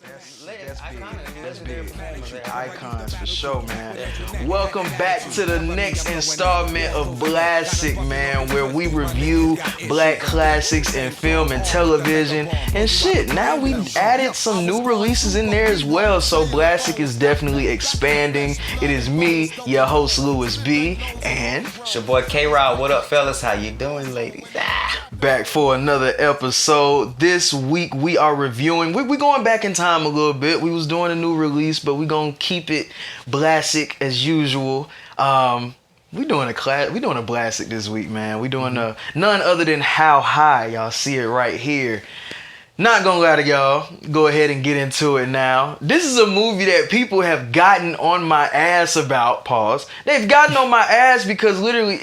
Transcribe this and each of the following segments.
That's big. Icons for sure, man. Welcome back to the next installment of Blassic, man, where we review black classics in film and television and shit. Now we added some new releases in there as well, so Blassic is definitely expanding. It is me, your host Louis B, and It's your boy K-Rod. What up, fellas? How you doing, ladies? back for another episode. This week we are reviewing. We're going back in time a little bit. We was doing a new release, but we're gonna keep it Blassic as usual. We doing a Blassic this week, man. We doing none other than How High. Y'all see it right here. Not gonna lie to y'all, go ahead and get into it now. This is a movie that people have gotten on my ass about. Pause. They've gotten on my ass because literally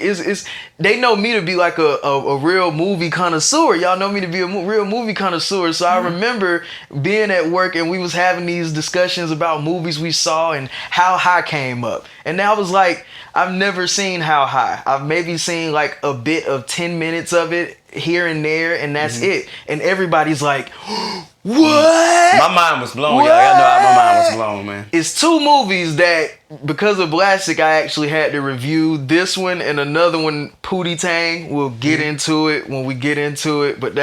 they know me to be like a real movie connoisseur. Y'all know me to be a real movie connoisseur. So I remember being at work and we was having these discussions about movies we saw and How High came up. And I was like, I've never seen How High. I've maybe seen like a bit of 10 minutes of it here and there, and that's it. And everybody's like, what? My mind was blown, y'all. Y'all know how my mind was blown, man. It's two movies that, because of Blassic, I actually had to review. This one and another one, Pootie Tang. We'll get into it when we get into it. But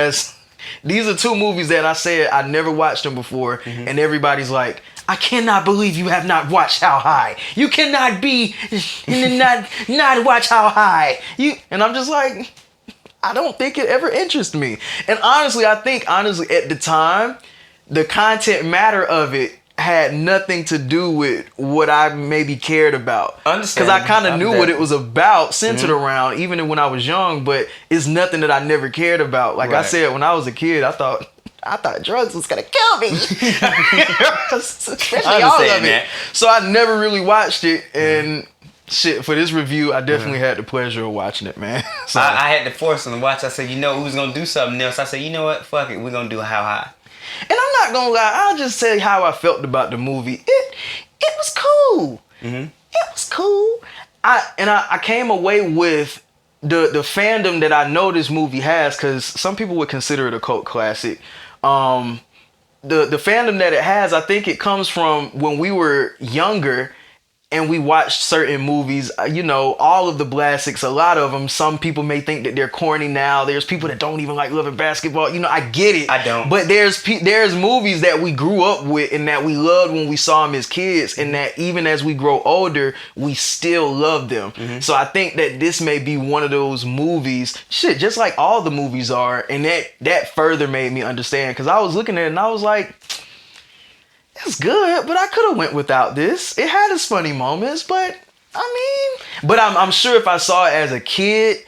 these are two movies that I said I never watched them before. And everybody's like, I cannot believe you have not watched How High. You cannot be not watch How High. And I'm just like, I don't think it ever interested me. And honestly, I think at the time, the content matter of it had nothing to do with what I maybe cared about. Because I kind of knew what it was about, centered around, even when I was young, but it's nothing that I never cared about. Like I said, when I was a kid, I thought drugs was gonna kill me. Especially all of it. So I never really watched it, and shit, for this review, I definitely had the pleasure of watching it, man. So I had to force him to watch. I said, you know, who's gonna do something else? I said, you know what? Fuck it. We're gonna do How High. And I'm not gonna lie, I'll just say how I felt about the movie. It was cool. It was cool. I came away with the fandom that I know this movie has, because some people would consider it a cult classic. The fandom that it has, I think it comes from when we were younger and we watched certain movies, all of the Blassics, a lot of them, some people may think that they're corny now. There's people that don't even like loving basketball. I get it. I don't. But there's movies that we grew up with and that we loved when we saw them as kids, and that even as we grow older, we still love them. So I think that this may be one of those movies, just like all the movies are, and that further made me understand, because I was looking at it and I was like, it's good, but I could have went without this. It had its funny moments, but I'm sure if I saw it as a kid,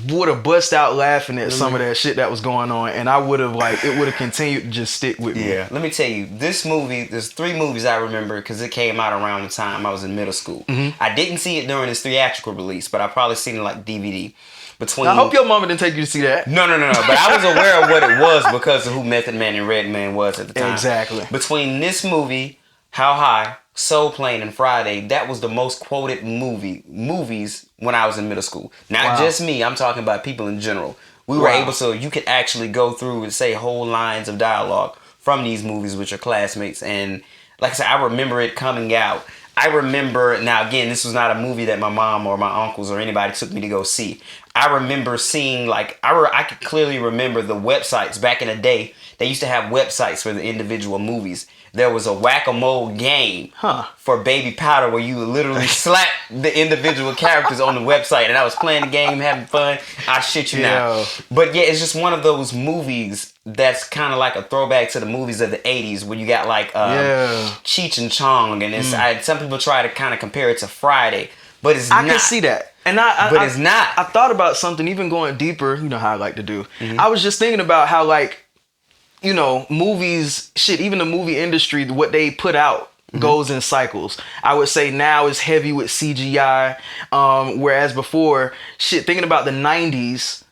would have bust out laughing at some of that shit that was going on, and I would have it would have continued to just stick with me. Yeah, let me tell you, this movie, there's 3 movies I remember because it came out around the time I was in middle school. I didn't see it during its theatrical release, but I probably seen it like DVD. I hope your mama didn't take you to see that. No. But I was aware of what it was because of who Method Man and Redman was at the time. Exactly. Between this movie, How High, Soul Plane, and Friday, that was the most quoted movies when I was in middle school. Not just me, I'm talking about people in general. We were able to, you could actually go through and say whole lines of dialogue from these movies with your classmates. And like I said, I remember it coming out. I remember, now again, this was not a movie that my mom or my uncles or anybody took me to go see. I remember seeing, I could clearly remember the websites back in the day. They used to have websites for the individual movies. There was a whack-a-mole game for Baby Powder where you would literally slap the individual characters on the website. And I was playing the game, having fun. I shit you not. But yeah, it's just one of those movies that's kind of like a throwback to the movies of the 80s where you got Cheech and Chong. And some people try to kind of compare it to Friday. But it's not. I can see that. It's not. I thought about something, even going deeper, you know how I like to do. I was just thinking about how, movies, even the movie industry, what they put out goes in cycles. I would say now it's heavy with CGI, whereas before, thinking about the 90s,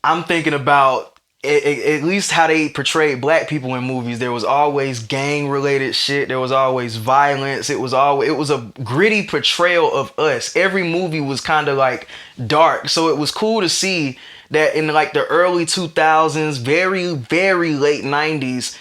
I'm thinking about at least how they portrayed black people in movies. There was always gang related shit. There was always violence. It was a gritty portrayal of us. Every movie was kind of like dark. So it was cool to see that in like the early 2000s, very, very late 90s,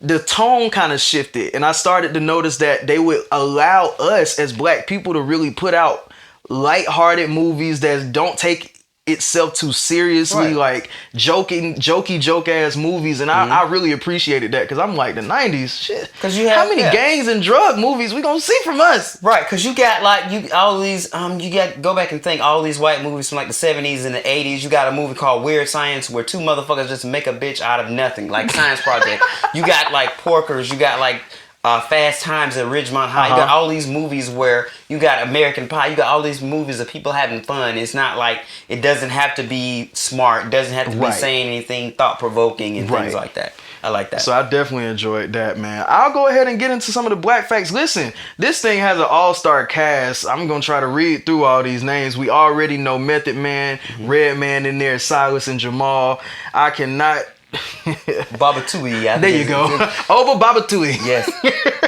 the tone kind of shifted, and I started to notice that they would allow us as black people to really put out lighthearted movies that don't take itself too seriously, like jokey joke ass movies, and I really appreciated that, because I'm like, the 90s shit, because you have how many gangs and drug movies we gonna see from us, right? Because you got like all these you got go back and think all these white movies from like the 70s and the 80s. You got a movie called Weird Science where two motherfuckers just make a bitch out of nothing, like Science Project. You got like Porkers, you got like Fast Times at Ridgemont High. You got all these movies where you got American Pie. You got all these movies of people having fun. It's not like, it doesn't have to be smart. It doesn't have to be saying anything thought-provoking and things like that. I like that. So I definitely enjoyed that, man. I'll go ahead and get into some of the black facts. Listen, this thing has an all-star cast. I'm going to try to read through all these names. We already know Method Man, Redman in there, Silas and Jamal. I cannot... Babatui. There you go. Over Babatui. Yes.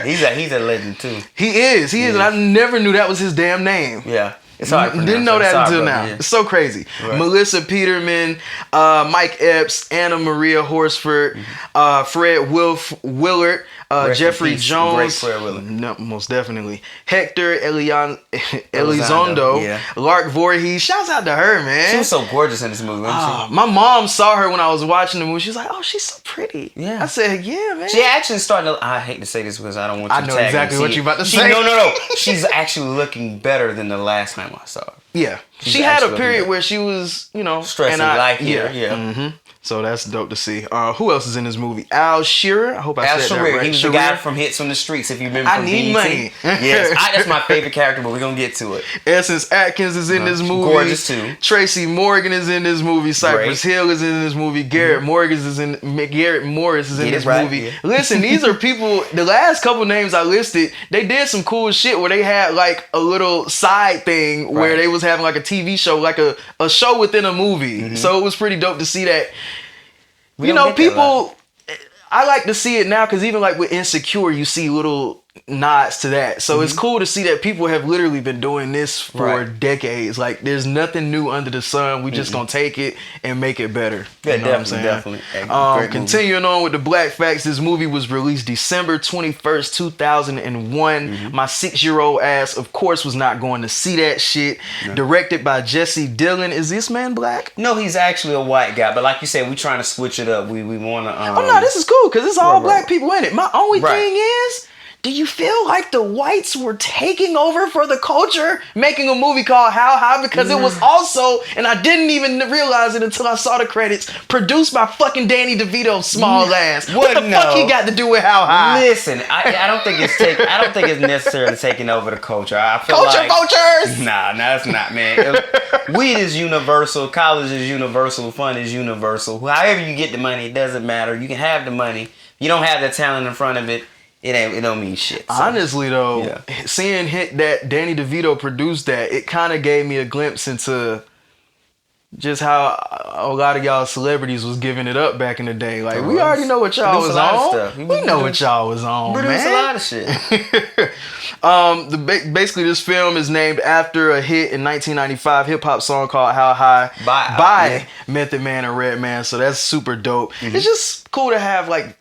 He's a legend too. He is. And I never knew that was his damn name. Yeah. It's hard to pronounce. Didn't know that until now. Yeah. It's so crazy. Right. Melissa Peterman, Mike Epps, Anna Maria Horsford, Fred Willard, Jeffrey Jones. Great Fred Willard. No, most definitely. Hector Elizondo. Lark Voorhees. Shouts out to her, man. She was so gorgeous in this movie, wasn't she? My mom saw her when I was watching the movie. She was like, oh, she's so pretty. Yeah. I said, yeah, man. She actually started to, I hate to say this because I don't want you to tag. I know exactly what you're about to say. No. She's actually looking better than the last time I saw her. Yeah. She had a period where she was, stressing like here. Yeah. Mm-hmm. So that's dope to see. Who else is in this movie? Al Shearer. I hope I said that right. He was the guy from Hits from the Streets, if you remember. I Need Money. Yes, that's my favorite character, but we're gonna get to it. Essence Atkins is in this movie. Gorgeous too. Tracy Morgan is in this movie. Cypress Hill is in this movie. Garrett Morris is in this movie. Yeah. Listen, these are people. The last couple names I listed, they did some cool shit where they had like a little side thing where they was having like a TV show, like a show within a movie. So it was pretty dope to see that. People, I like to see it now because even like with Insecure, you see little nods to that. So it's cool to see that people have literally been doing this for decades. Like, there's nothing new under the sun. We just gonna take it and make it better. Yeah, definitely. Continuing on with the black facts, this movie was released December 21st, 2001. My 6-year-old ass, of course, was not going to see that shit. Directed by Jesse Dillon. Is this man black? No, he's actually a white guy. But like you said, we trying to switch it up. We want to. Oh no, this is cool because it's all black people in it. My only thing is, do you feel like the whites were taking over for the culture, making a movie called How High? Because it was also, and I didn't even realize it until I saw the credits, produced by fucking Danny DeVito's small ass. What the fuck he got to do with How High? Listen, I don't think it's necessarily taking over the culture. I feel vultures. Nah, that's not, man. Weed is universal. College is universal. Fun is universal. However you get the money, it doesn't matter. You can have the money. You don't have the talent in front of it. It don't mean shit. So. Honestly though, seeing that Danny DeVito produced that, it kind of gave me a glimpse into just how a lot of y'all celebrities was giving it up back in the day. Like, we already know what y'all was on. We know what y'all was on, man. Produce a lot of shit. Basically, this film is named after a hit in 1995 hip hop song called "How High" by Method Man and Redman. So that's super dope. It's just cool to have like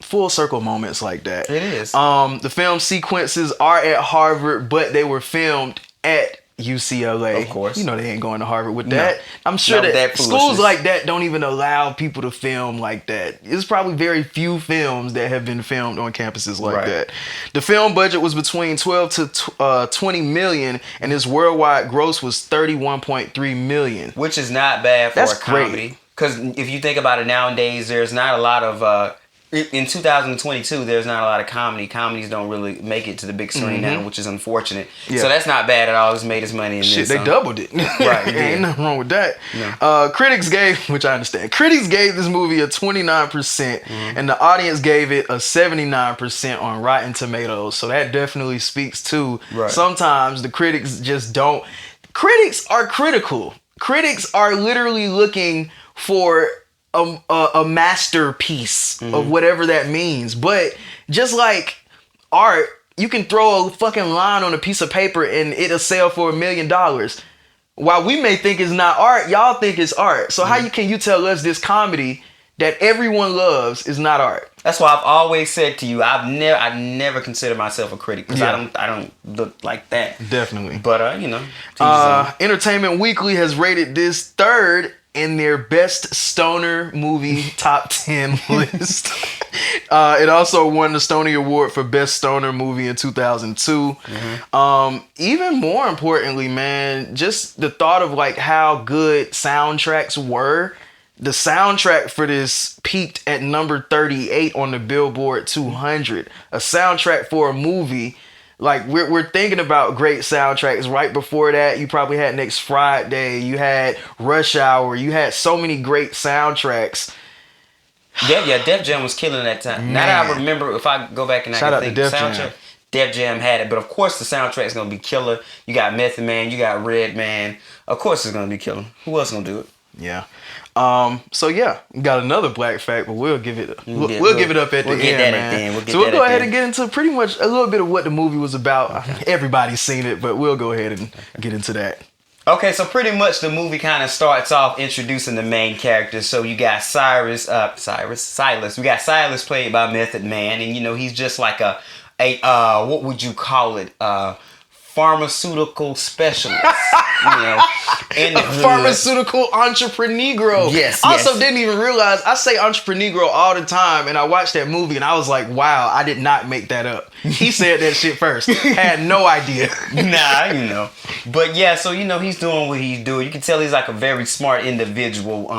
full circle moments like that. It is. The film sequences are at Harvard, but they were filmed at UCLA. Of course. You know they ain't going to Harvard with that. I'm sure that schools like that don't even allow people to film like that. There's probably very few films that have been filmed on campuses like that. The film budget was between 12 to 20 million, and its worldwide gross was 31.3 million. Which is not bad for a comedy. Because if you think about it nowadays, there's not a lot of... in 2022, there's not a lot of comedy. Comedies don't really make it to the big screen now, which is unfortunate. Yeah. So that's not bad at all. It's made its money. Shit, they doubled it. Right. Ain't nothing wrong with that. No. Critics gave this movie a 29%, and the audience gave it a 79% on Rotten Tomatoes. So that definitely speaks to sometimes the critics just don't. Critics are critical. Critics are literally looking for a masterpiece of whatever that means. But just like art, you can throw a fucking line on a piece of paper and it'll sell for $1 million. While we may think it's not art, y'all think it's art. So how can you tell us this comedy that everyone loves is not art. That's why I've always said to you, I never consider myself a critic because I don't look like that. Definitely. But you know, Entertainment Weekly has rated this third in their best stoner movie top 10 list. It also won the Stony Award for best stoner movie in 2002. Even more importantly, man, just the thought of like how good soundtracks were. The soundtrack for this peaked at number 38 on the Billboard 200. A soundtrack for a movie. Like, we're thinking about great soundtracks. Right before that, you probably had Next Friday. You had Rush Hour. You had so many great soundtracks. Def Jam was killing that time. Man. Now that I remember, if I go back and I can think the soundtrack, Def Jam had it. But of course, the soundtrack's going to be killer. You got Method Man. You got Redman. Of course, it's going to be killer. Who else going to do it? Yeah. So yeah, we got another black fact, but we'll give it we'll give it up at the end, man. So we'll go ahead and get into pretty much a little bit of what the movie was about. Okay. Everybody's seen it, but we'll go ahead and get into that. Okay, so pretty much the movie kind of starts off introducing the main characters. So you got Silas. We got Silas played by Method Man, and you know he's just like a what would you call it? Pharmaceutical specialist, you know, and a pharmaceutical entrepreneur. Yes. Also, didn't even realize I say entrepreneur all the time, and I watched that movie and I was like, wow, I did not make that up. He said that shit first. Had no idea. Nah, you know, but yeah, so you know he's doing what he's doing. You can tell he's like a very smart individual.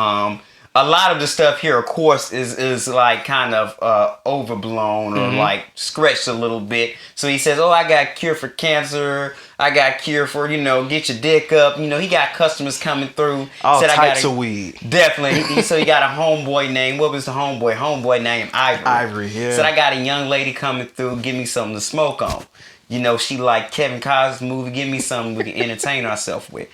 A lot of the stuff here, of course, is like kind of overblown or like stretched a little bit. So he says, oh, I got a cure for cancer. I got a cure for, you know, get your dick up. You know, he got customers coming through. All types of weed. Definitely. So he got a homeboy name. What was the homeboy? Homeboy named Ivory. Ivory, yeah. Said, I got a young lady coming through. Give me something to smoke on. You know, she like Kevin Costner's movie. Give me something we can entertain ourselves with.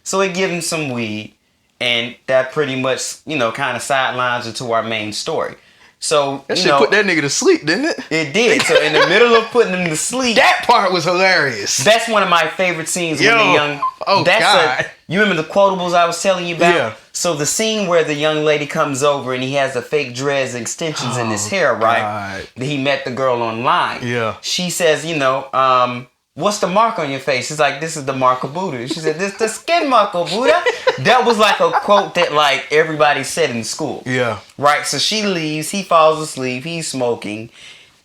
So he give him some weed. And that pretty much, you know, kind of sidelines into our main story. So, that shit put that nigga to sleep, didn't it? It did. So in the middle of putting him to sleep, that part was hilarious. That's one of my favorite scenes when the young. Oh, God. You remember the quotables I was telling you about? Yeah. So the scene where the young lady comes over and he has the fake dreads and extensions in his hair, right? God. He met the girl online. Yeah. She says, you know, what's the mark on your face? He's like, this is the mark of Buddha. She said, this is the skin mark of Buddha. That was like a quote that like everybody said in school. Yeah. Right? So she leaves. He falls asleep. He's smoking.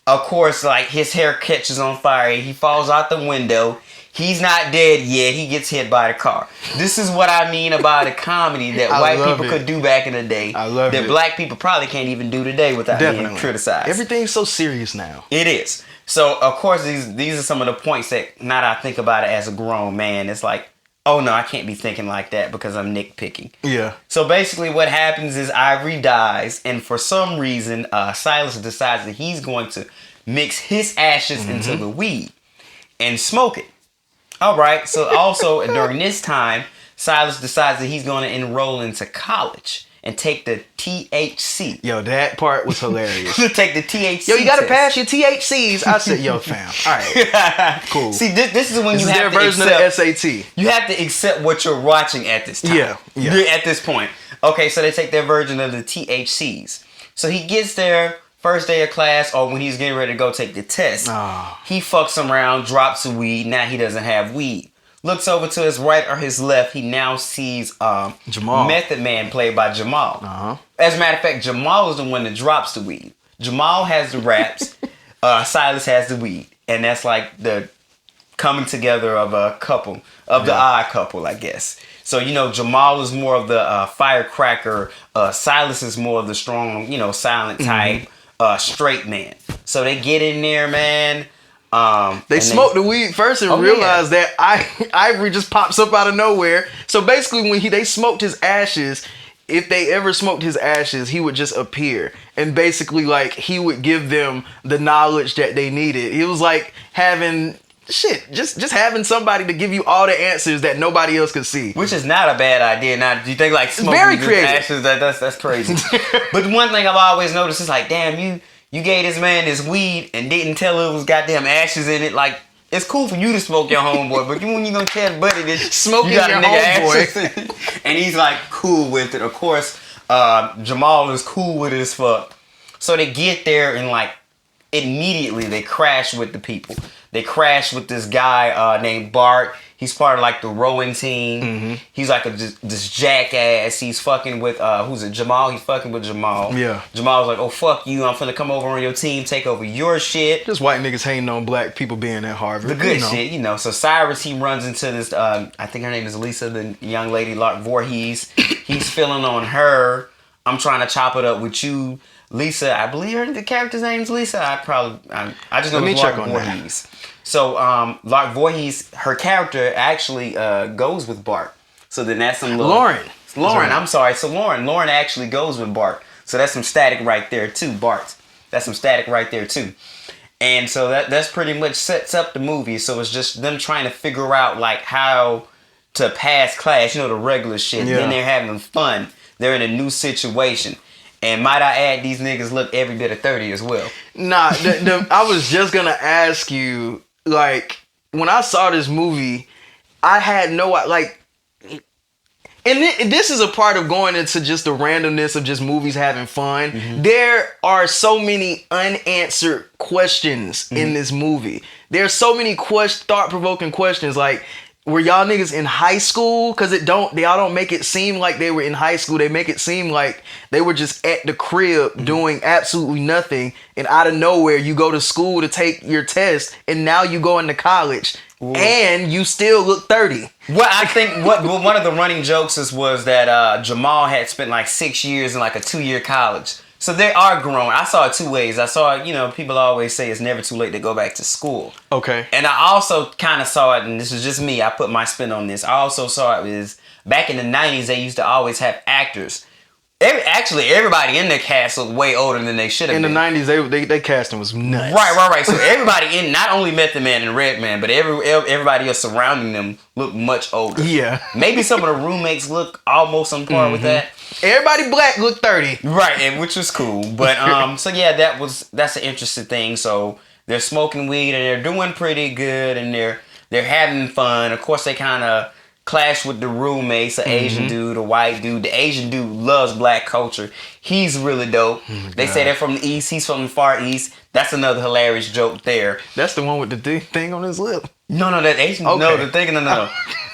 Of course, like his hair catches on fire. He falls out the window. He's not dead yet. He gets hit by the car. This is what I mean about a comedy that white people could do back in the day. I love it. That black people probably can't even do today without being criticized. Everything's so serious now. It is. So, of course, these are some of the points that now that I think about it as a grown man, it's like, oh no, I can't be thinking like that because I'm nitpicking. Yeah. So basically what happens is Ivory dies, and for some reason, Silas decides that he's going to mix his ashes into the weed and smoke it. All right. So also during this time, Silas decides that he's going to enroll into college and take the THC. Yo, that part was hilarious. Take the THC. Yo, you gotta pass your THCs. I said, yo, fam. All right, cool. See, this is when this you is have their to version accept, of the SAT. You have to accept what you're watching at this time. Yeah. At this point. Okay, so they take their version of the THCs. So he gets there first day of class, or when he's getting ready to go take the test. He fucks around, drops the weed. Now he doesn't have weed. Looks over to his right or his left. He now sees Jamal. Method Man played by Jamal. As a matter of fact, Jamal is the one that drops the weed. Jamal has the raps. Silas has the weed. And that's like the coming together of a couple, of the odd couple, I guess. So, you know, Jamal is more of the firecracker. Silas is more of the strong, you know, silent type, straight man. So they get in there, man. They smoked the weed first and realized that Ivory just pops up out of nowhere. So basically when they smoked his ashes, if they ever smoked his ashes, he would just appear. And basically like he would give them the knowledge that they needed. It was like having just having somebody to give you all the answers that nobody else could see. Which is not a bad idea. Now, do you think like smoking very creative ashes, that's crazy. But the one thing I've always noticed is like, damn, you gave this man this weed and didn't tell him it was goddamn ashes in it. Like, it's cool for you to smoke your homeboy, but when you gonna tell buddy that smoking you got your a nigga homeboy, ashes in it, and he's like cool with it. Of course, Jamal is cool with it as fuck. So they get there and like immediately they crash with the people. They crash with this guy named Bart. He's part of like the rowing team. Mm-hmm. He's like this jackass. He's fucking with who's it? Jamal. He's fucking with Jamal. Yeah. Jamal's like, oh fuck you. I'm finna come over on your team, take over your shit. Just white niggas hating on black people being at Harvard. The good shit, you know. So Cyrus, he runs into this. I think her name is Lisa, the young lady, Lark Voorhees. He's feeling on her. I'm trying to chop it up with you. Lisa, I believe the character's name's Lisa. I just know it's Lark Voorhees. So Lark Voorhees, her character actually goes with Bart. So then that's some little Lauren, I'm sorry. So Lauren actually goes with Bart. So that's some static right there too. That's some static right there too. And so that's pretty much sets up the movie. So it's just them trying to figure out like how to pass class, you know, the regular shit. Yeah. Then they're having fun. They're in a new situation. And might I add, these niggas look every bit of 30 as well. Nah, I was just gonna ask you, like, when I saw this movie, I had no, like, and this is a part of going into just the randomness of just movies having fun. Mm-hmm. There are so many unanswered questions in this movie. There are so many thought-provoking questions, like, were y'all niggas in high school? Cause they all don't make it seem like they were in high school. They make it seem like they were just at the crib doing absolutely nothing. And out of nowhere, you go to school to take your test, and now you go into college, and you still look 30. Well, I think one of the running jokes was that Jamal had spent like 6 years in like a 2-year college. So they are growing. I saw it two ways. I saw it, you know, people always say it's never too late to go back to school. Okay. And I also kind of saw it, and this is just me, I put my spin on this. I also saw it is back in the 90s, they used to always have actors. Actually, everybody in the cast looked way older than they should have been. In the 90s, they casting was nuts. Right. So everybody in, not only Method Man and Redman, but everybody else surrounding them looked much older. Yeah. Maybe some of the roommates look almost on par with that. Everybody black looked 30. Right, and which was cool. But so yeah, that's an interesting thing. So they're smoking weed and they're doing pretty good and they're having fun. Of course, they kind of clash with the roommates, an Asian dude, a white dude. The Asian dude loves black culture. He's really dope. They say they're from the East. He's from the Far East. That's another hilarious joke there. That's the one with the thing on his lip. No, that Asian. Okay. No, the thing. No.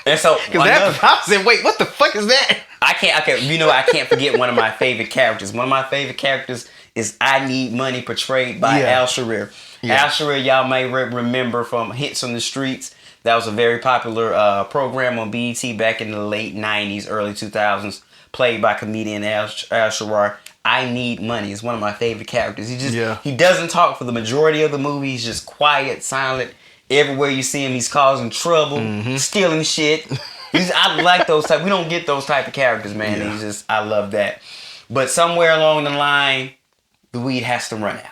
And so, I said, wait, what the fuck is that? I can't forget one of my favorite characters. One of my favorite characters is I Need Money, portrayed by Al Sharir. Yeah. Al Sharir, y'all may remember from Hits on the Streets. That was a very popular program on BET back in the late 90s, early 2000s, played by comedian Al Sharir. I Need Money is one of my favorite characters. He doesn't talk for the majority of the movie. He's just quiet, silent. Everywhere you see him, he's causing trouble, stealing shit. I like those type. We don't get those type of characters, man. Yeah. I love that. But somewhere along the line, the weed has to run out.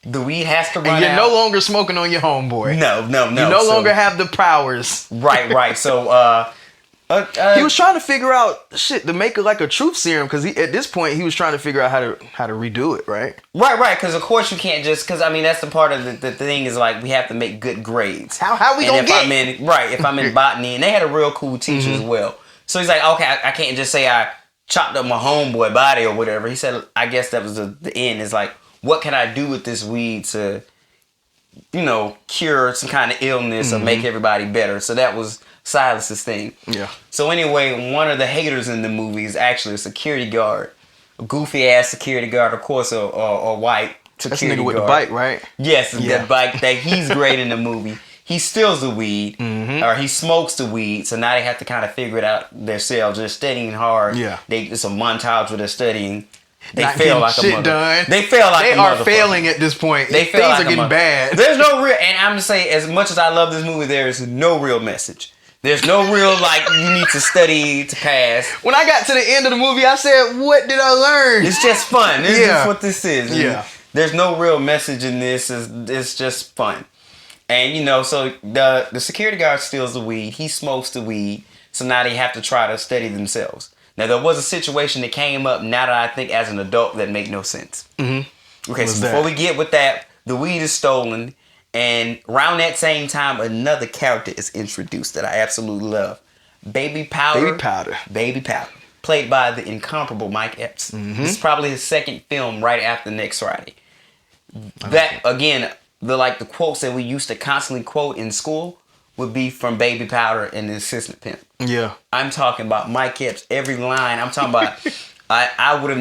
And you're no longer smoking on your homeboy. No. You no longer have the powers. Right. So, he was trying to figure out to make it like a truth serum, because at this point he was trying to figure out how to redo it, right? Right. Because of course you can't because I mean that's the part of the thing is like we have to make good grades. How we gonna get? If I'm in botany, and they had a real cool teacher as well. So he's like, okay, I can't just say I chopped up my homeboy body or whatever. He said, I guess that was the end. Is like, what can I do with this weed to, you know, cure some kind of illness or make everybody better? So that was Silas's thing. Yeah. So anyway, one of the haters in the movie is actually a security guard, a goofy ass security guard, of course, a white security guard. That's nigga with the bike, right? Yes, that bike that he's great in the movie. He steals the weed, or he smokes the weed. So now they have to kind of figure it out themselves. They're studying hard. Yeah. It's a montage where they're studying. They Not fail like shit a mother. done. They fail like they a are motherfucker. failing at this point. Things are getting bad. There's no real, and I'm just saying, as much as I love this movie, there is no real message. There's no real like you need to study to pass. When I got to the end of the movie, I said, "What did I learn?" It's just fun. This is what this is. Yeah. There's no real message in this. It's just fun. And you know, so the security guard steals the weed. He smokes the weed. So now they have to try to study themselves. Now there was a situation that came up. Now that I think as an adult, that make no sense. Okay, so before we get with that, the weed is stolen. And around that same time, another character is introduced that I absolutely love. Baby Powder. played by the incomparable Mike Epps. This is probably his second film right after Next Friday. That again, the quotes that we used to constantly quote in school would be from Baby Powder and the Assistant Pimp. Yeah. I'm talking about Mike Epps, every line. I'm talking about I would have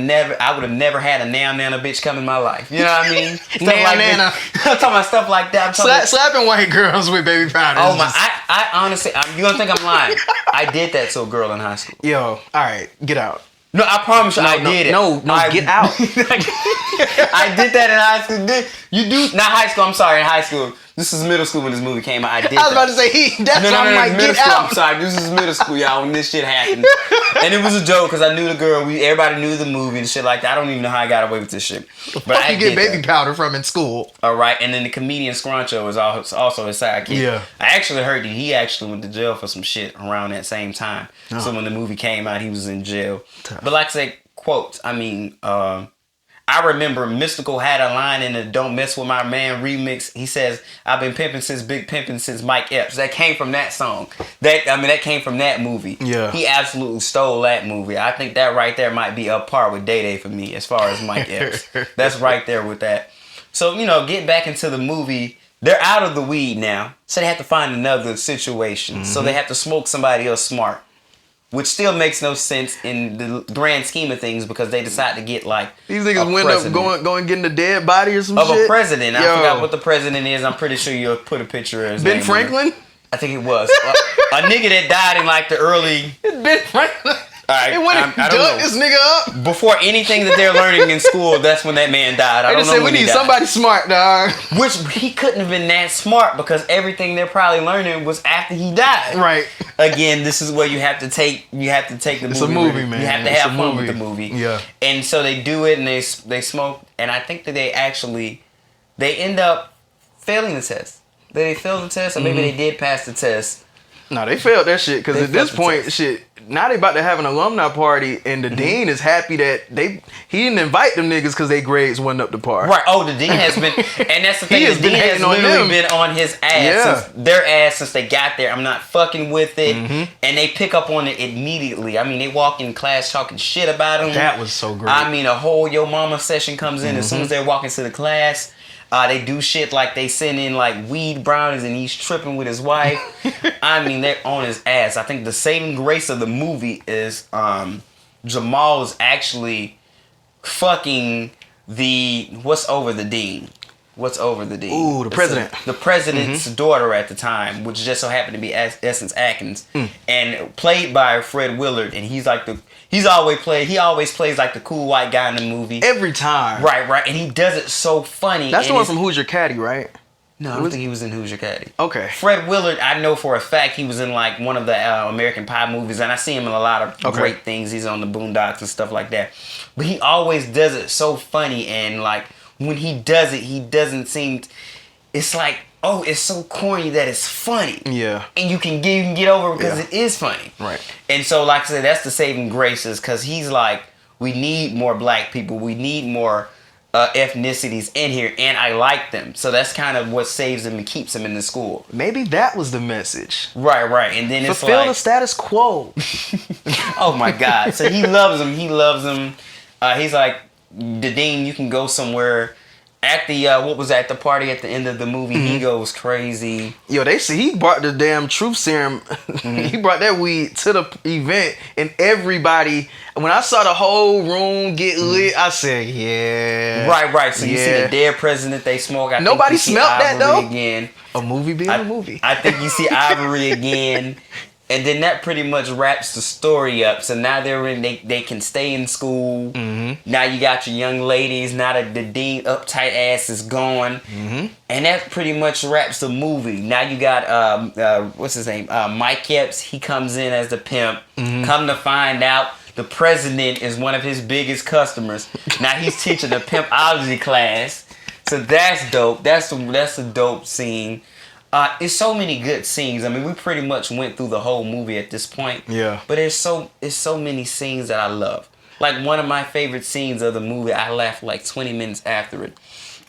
never had a nana bitch come in my life. You know what I mean? Nana. I'm talking about stuff like that. Slapping white girls with Baby Powder. Oh my! I honestly, you gonna think I'm lying? I did that to a girl in high school. Yo, all right, get out. No, I promise you, I did it. No, get out. I did that in high school. You do not high school. I'm sorry, in high school. This is middle school when this movie came out. I was about to say that's why I'm like, middle get school. out. I'm sorry, this is middle school, y'all. When this shit happened, and it was a joke because I knew the girl. Everybody knew the movie and shit like that. I don't even know how I got away with this shit. But I get Baby Powder from in school. All right, and then the comedian Scruncho is also his sidekick. Yeah, I actually heard that he actually went to jail for some shit around that same time. Oh. So when the movie came out, he was in jail. Tough. But like I said, quotes. I mean, I remember Mystical had a line in the "Don't Mess With My Man" remix. He says, "I've been pimping since Big Pimpin' since Mike Epps." That came from that song. That came from that movie. Yeah, he absolutely stole that movie. I think that right there might be up par with Day Day for me as far as Mike Epps. That's right there with that. So get back into the movie. They're out of the weed now, so they have to find another situation. Mm-hmm. So they have to smoke somebody else smart. Which still makes no sense in the grand scheme of things because they decide to get like these niggas went up going getting the dead body or some of shit. A president. I forgot what the president is. I'm pretty sure you'll put a picture of his Ben name Franklin. I think it was a nigga that died in like the early. Ben Franklin. All right, they went and dug this nigga up before anything that they're learning in school. That's when that man died. I don't know. We need somebody smart, dog. Which he couldn't have been that smart because everything they're probably learning was after he died. Right. Again, this is where you have to take the movie. It's a movie, man. You have to have fun with the movie. Yeah. And so they do it, and they smoke, and I think that they end up failing the test. They failed the test, or maybe they did pass the test. No, they failed that shit because at this point, shit. Now they about to have an alumni party, and the dean is happy that he didn't invite them niggas because their grades wasn't up to par. Right. Oh, the dean has been, and that's the thing. The dean has literally been on his ass since they got there. I'm not fucking with it, and they pick up on it immediately. I mean, they walk in class talking shit about him. That was so great. I mean, a whole Yo Mama session comes in as soon as they're walking to the class. They do shit like they send in like weed brownies and he's tripping with his wife. I mean, they're on his ass. I think the saving grace of the movie is Jamal is actually fucking what's over the dean. Ooh, the president. The president's daughter at the time, which just so happened to be Essence Atkins, and played by Fred Willard, and he's like he always plays like the cool white guy in the movie. Every time. Right, and he does it so funny. That's the one from Who's Your Caddy, right? No, I don't think he was in Who's Your Caddy. Okay. Fred Willard, I know for a fact he was in like one of the American Pie movies, and I see him in a lot of great things. He's on the Boondocks and stuff like that. But he always does it so funny, and like when he does it, he doesn't seem. It's like, oh, it's so corny that it's funny. Yeah. And you can get over it because it is funny. Right. And so, like I said, that's the saving graces because he's like, we need more black people. We need more ethnicities in here, and I like them. So that's kind of what saves them and keeps them in the school. Maybe that was the message. Right. And then it's fulfill like the status quo. Oh my God. So he loves them. He's like, the dean, you can go somewhere. At the what was at the party at the end of the movie, he goes crazy. Yo, they see he brought the damn truth serum. He brought that weed to the event, and everybody. When I saw the whole room get lit, I said, "Yeah." Right. So you see the dead president they smoke. Nobody smelled that though. Again, a movie being a movie. I think you see Ivory again. And then that pretty much wraps the story up. So now they can stay in school. Now you got your young ladies. Now that the dean uptight ass is gone. And that pretty much wraps the movie. Now you got, what's his name? Mike Epps. He comes in as the pimp. Come to find out, the president is one of his biggest customers. Now he's teaching a pimpology class. So that's dope. That's a dope scene. It's so many good scenes. I mean, we pretty much went through the whole movie at this point. Yeah. But it's so many scenes that I love. Like one of my favorite scenes of the movie, I laughed like 20 minutes after it,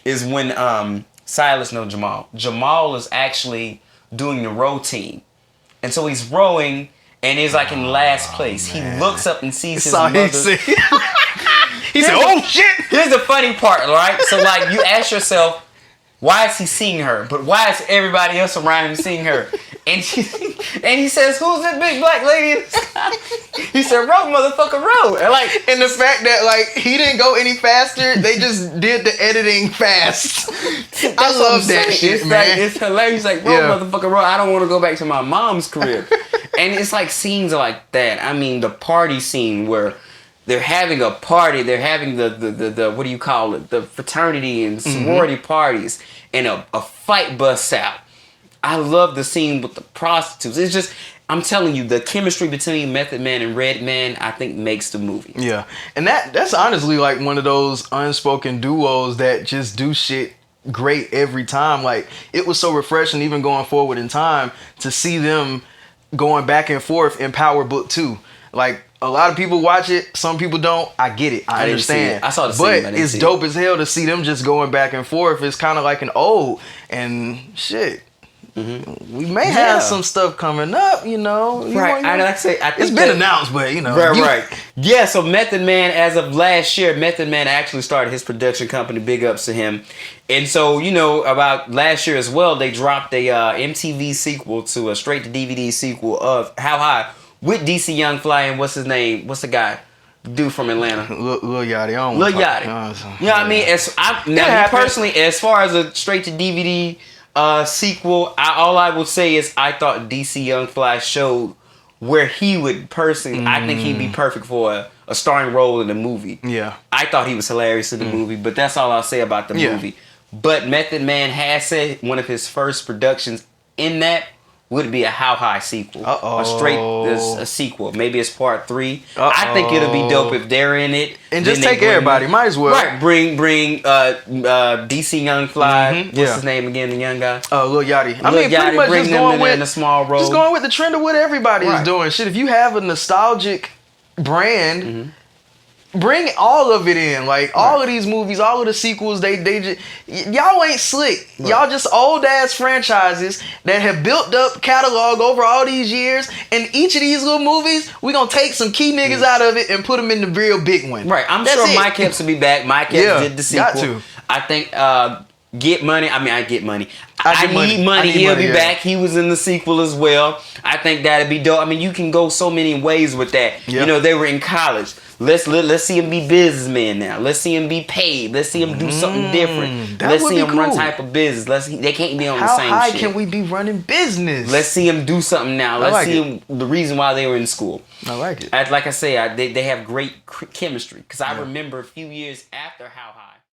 is when Jamal. Jamal is actually doing the row team. And so he's rowing, and he's like in last place. He looks up and sees his That's all mother. He said, "Oh shit!" Here's the funny part, right? So like you ask yourself, why is he seeing her? But why is everybody else around him seeing her? And he says, "Who's that big black lady in the sky?" He said, "Row, motherfucker, row." And the fact that like he didn't go any faster, they just did the editing fast. I love that shit, it's man. Like, it's hilarious. Like, row, motherfucker, row. I don't want to go back to my mom's crib. And it's like scenes like that. I mean, the party scene where they're having a party. They're having the what do you call it? The fraternity and sorority parties, and a fight busts out. I love the scene with the prostitutes. It's just, I'm telling you, the chemistry between Method Man and Redman, I think, makes the movie. Yeah, and that's honestly like one of those unspoken duos that just do shit great every time. Like, it was so refreshing, even going forward in time, to see them going back and forth in Power Book 2. Like, a lot of people watch it, some people don't. I get it. I understand. I saw the scene, but it's dope as hell to see them just going back and forth. It's kind of like an ode and shit. We may have some stuff coming up, you know. Right. I like to say, I think it's been announced, but you know. Right. Yeah. So Method Man, as of last year, Method Man actually started his production company. Big ups to him. And so, you know, about last year as well, they dropped a MTV sequel to a straight to DVD sequel of How High with DC Young Fly and what's his name? What's the guy? Dude from Atlanta. Lil Yachty. Lil Yachty. You know what I mean? Me personally, as far as a straight to DVD sequel, all I will say is I thought DC Young Fly showed where he would personally, I think he'd be perfect for a starring role in the movie. Yeah. I thought he was hilarious in the movie, but that's all I'll say about the movie. But Method Man has said one of his first productions in that would be a How High sequel. A sequel. Maybe it's part 3. I think it'll be dope if they're in it. And just take everybody. Might as well. Right. Bring DC Young Fly. What's his name again? The young guy. Lil Yachty. I mean, pretty much just going with in a small role. Just going with the trend of what everybody is doing. Shit, if you have a nostalgic brand, bring all of it in. Like all of these movies, all of the sequels, they just y'all ain't slick. Y'all just old ass franchises that have built up catalog over all these years. And each of these little movies, we gonna take some key niggas out of it and put them in the real big one. Right. I'm sure Mike Epps will be back. Mike Epps did the sequel. Got to. I think Get Money. I Get Money. I Need Money. He'll be back. He was in the sequel as well. I think that'd be dope. I mean, you can go so many ways with that. You know, they were in college. Let's see him be businessmen now. Let's see him be paid. Let's see him do something different. Let's see him run type of business. They can't be on the same shit. How high can we be running business? Let's see him do something now. Let's see him, the reason why they were in school. I like it. Like I say, they have great chemistry. Because I remember a few years after How High,